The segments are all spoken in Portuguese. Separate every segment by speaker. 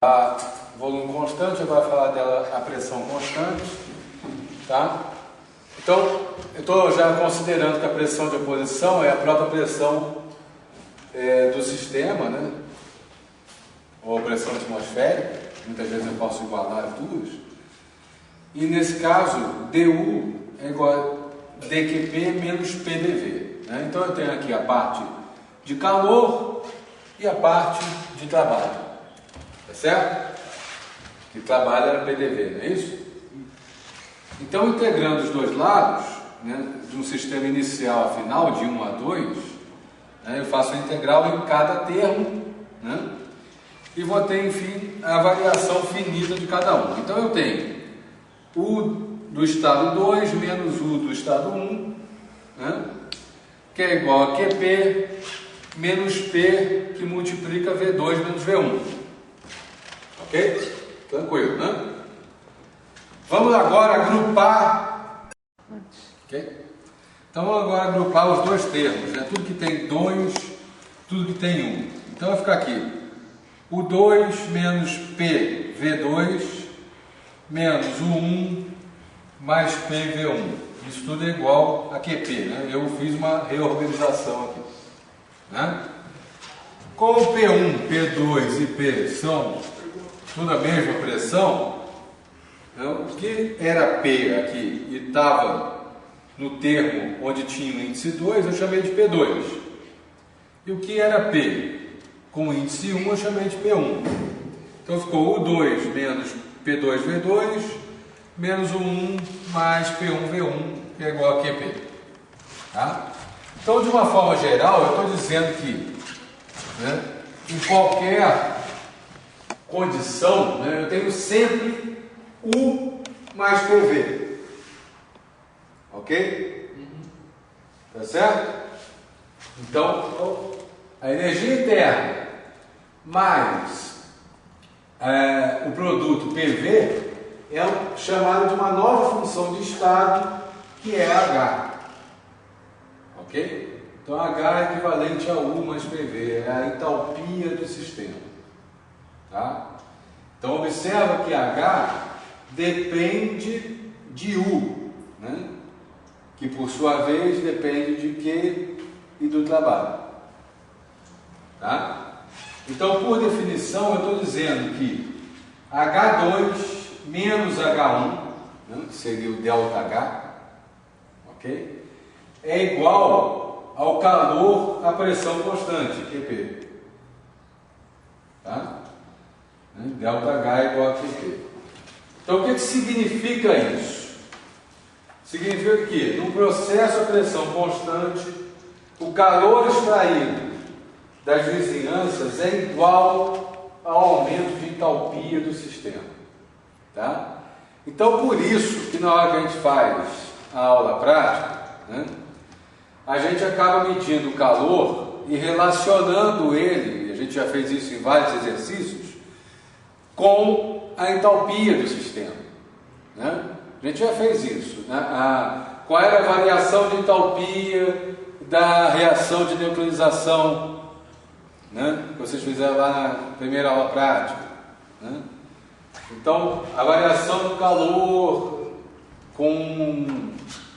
Speaker 1: A volume constante, vai falar dela a pressão constante, tá? Então, eu estou já considerando que a pressão de oposição é a própria pressão do sistema, né? Ou pressão atmosférica, muitas vezes eu posso igualar as duas. E nesse caso, dU é igual a dQp menos PdV, né? Então eu tenho aqui a parte de calor e a parte de trabalho. Tá certo? Que trabalho era PDV, não é isso? Então, integrando os dois lados, né, de um sistema inicial a final, de 1 a 2, né, eu faço a integral em cada termo, né, e vou ter, enfim, a variação finita de cada um. Então, eu tenho U do estado 2 menos U do estado 1, né, que é igual a QP menos P, que multiplica V2 menos V1. Ok? Tranquilo, né? Vamos agora agrupar. Ok? Então vamos agora agrupar os dois termos, né? Tudo que tem 2, tudo que tem 1. Então vai ficar aqui o 2 menos P V2 menos o 1 mais P V1. Isso tudo é igual a QP, né? Eu fiz uma reorganização aqui, né? Como P1, P2 e P são tudo a mesma pressão, então, o que era P aqui e estava no termo onde tinha o índice 2, eu chamei de P2. E o que era P com o índice 1, eu chamei de P1. Então ficou o 2 menos P2V2 menos o 1 mais P1V1, que é igual a QP. Tá? Então, de uma forma geral, eu estou dizendo que, né, em qualquer condição, né, eu tenho sempre U mais PV. Ok? Tá certo? Então, a energia interna mais o produto PV é chamado de uma nova função de estado, que é H. Ok? Então, H é equivalente a U mais PV, é a entalpia do sistema. Tá? Então observa que H depende de U, né? Que por sua vez depende de Q e do trabalho. Tá? Então, por definição, eu estou dizendo que H2 menos H1, né, que seria o ΔH, ok? É igual ao calor à pressão constante, QP. Tá? ΔH é igual a QP. Então, o que significa isso? Significa que, no processo a pressão constante, o calor extraído das vizinhanças é igual ao aumento de entalpia do sistema. Tá? Então, por isso que na hora que a gente faz a aula prática, né, a gente acaba medindo o calor e relacionando ele, a gente já fez isso em vários exercícios, com a entalpia do sistema, né? A gente já fez isso, né? Qual era a variação de entalpia da reação de neutralização, né, que vocês fizeram lá na primeira aula prática, né? Então, a variação do calor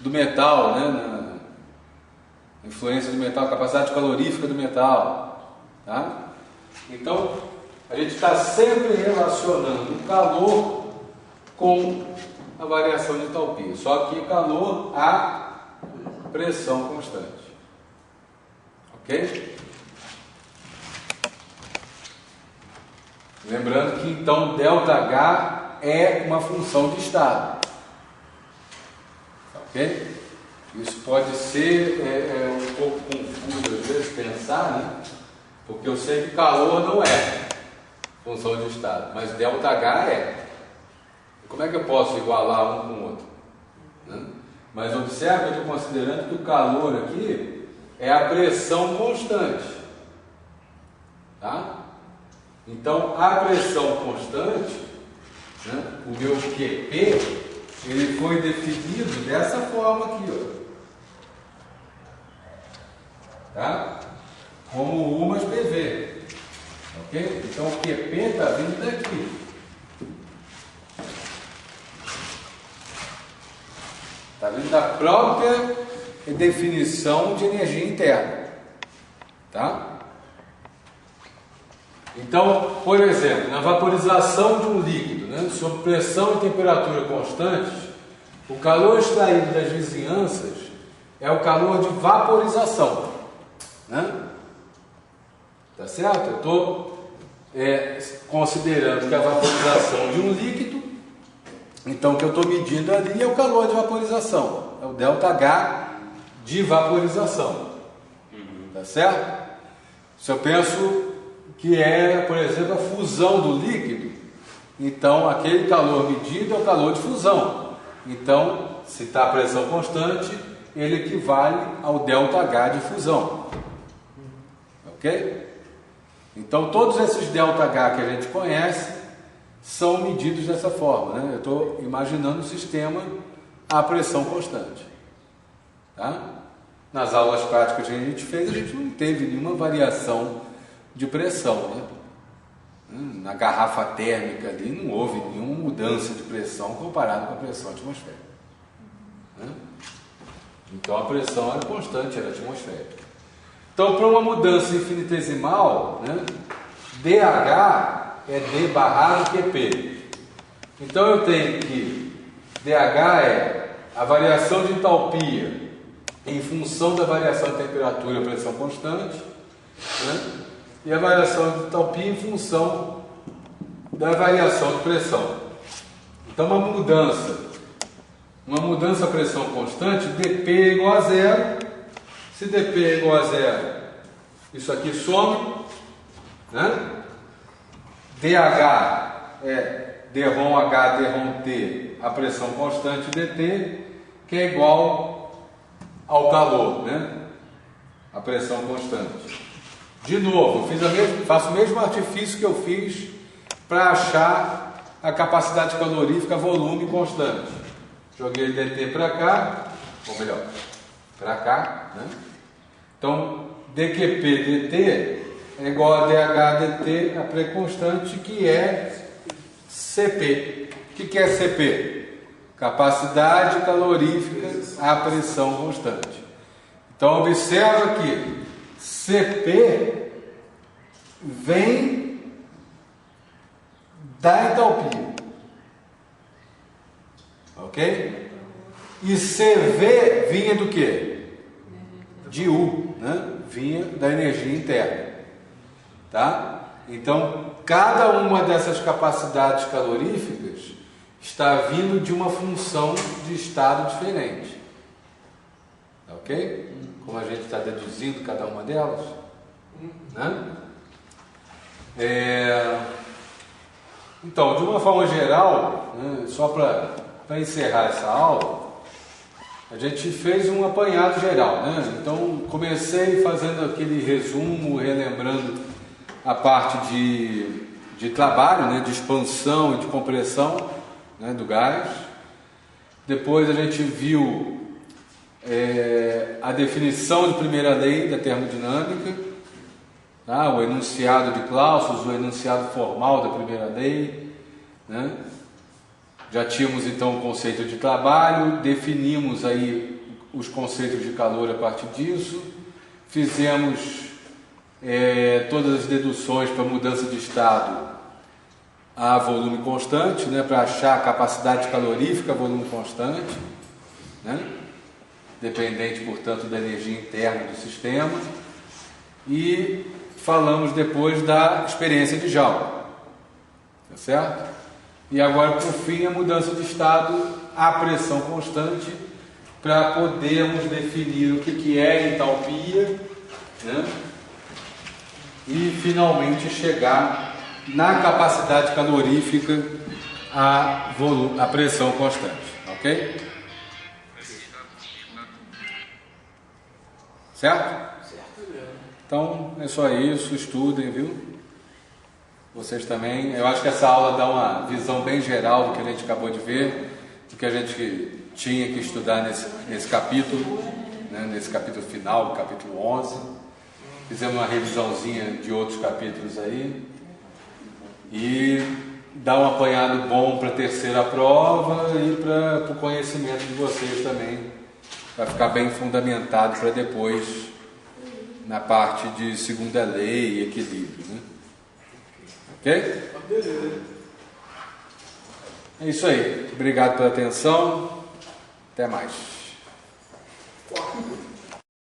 Speaker 1: do metal, né, na influência do metal, capacidade calorífica do metal, tá? Então, a gente está sempre relacionando o calor com a variação de entalpia, só que calor a pressão constante. Ok? Lembrando que então ΔH é uma função de estado. Ok? Isso pode ser um pouco confuso às vezes pensar, né? Porque eu sei que calor não é função de estado, mas ΔH é. Como é que eu posso igualar um com o outro? Né? Mas observe que eu estou considerando que o calor aqui é a pressão constante. Tá? Então, a pressão constante, né, o meu QP, ele foi definido dessa forma aqui, ó. Tá? Como U mais PV. Ok? Então o QP está vindo daqui. Está vindo da própria definição de energia interna. Tá? Então, por exemplo, na vaporização de um líquido, né, sob pressão e temperatura constantes, o calor extraído das vizinhanças é o calor de vaporização. Né? Tá certo? Eu estou considerando que a vaporização de um líquido, então o que eu estou medindo ali é o calor de vaporização, é o ΔH de vaporização. Tá certo? Se eu penso que é, por exemplo, a fusão do líquido, então aquele calor medido é o calor de fusão. Então, se está a pressão constante, ele equivale ao ΔH de fusão. Ok? Então, todos esses ΔH que a gente conhece são medidos dessa forma. Né? Eu estou imaginando o sistema à pressão constante. Tá? Nas aulas práticas que a gente fez, a gente não teve nenhuma variação de pressão. Né? Na garrafa térmica ali não houve nenhuma mudança de pressão comparado com a pressão atmosférica. Né? Então a pressão era constante, era atmosférica. Então, para uma mudança infinitesimal, né, dH é D barrado QP. Então eu tenho que dH é a variação de entalpia em função da variação de temperatura e pressão constante, né? E a variação de entalpia em função da variação de pressão. Então uma mudança a pressão constante, dP é igual a zero. Se dP é igual a zero, isso aqui some, né? dH é dρH, dρT, a pressão constante dt, que é igual ao calor, né? A pressão constante. De novo, faço o mesmo artifício que eu fiz para achar a capacidade calorífica volume constante. Joguei dt para cá, ou melhor, para cá, né? Então, dQp dt é igual a dH dt, a pré-constante, que é Cp. O que é Cp? Capacidade calorífica à pressão constante. Então, observa que Cp vem da entalpia. Ok? E CV vinha do quê? De U, né? Vinha da energia interna. Tá? Então, cada uma dessas capacidades caloríficas está vindo de uma função de estado diferente. Ok? Como a gente está deduzindo cada uma delas. Né? Então, de uma forma geral, né, só para encerrar essa aula, a gente fez um apanhado geral, né? Então, comecei fazendo aquele resumo, relembrando a parte de trabalho, né? De expansão e de compressão, né? Do gás. Depois a gente viu a definição de primeira lei da termodinâmica, tá? O enunciado de Clausius, o enunciado formal da primeira lei, né? Já tínhamos então o conceito de trabalho, definimos aí os conceitos de calor a partir disso, fizemos todas as deduções para mudança de estado a volume constante, né, para achar a capacidade calorífica a volume constante, né, dependente, portanto, da energia interna do sistema, e falamos depois da experiência de Joule, tá certo? E agora, por fim, a mudança de estado à pressão constante, para podermos definir o que é entalpia, né? E finalmente chegar na capacidade calorífica a pressão constante, ok? Certo? Então é só isso, estudem, viu? Vocês também. Eu acho que essa aula dá uma visão bem geral do que a gente acabou de ver, do que a gente tinha que estudar nesse capítulo, né? Nesse capítulo final, capítulo 11. Fizemos uma revisãozinha de outros capítulos aí. E dá um apanhado bom para a terceira prova e para o conhecimento de vocês também. Vai ficar bem fundamentado para depois, na parte de segunda lei e equilíbrio, né? Ok? É isso aí. Obrigado pela atenção. Até mais.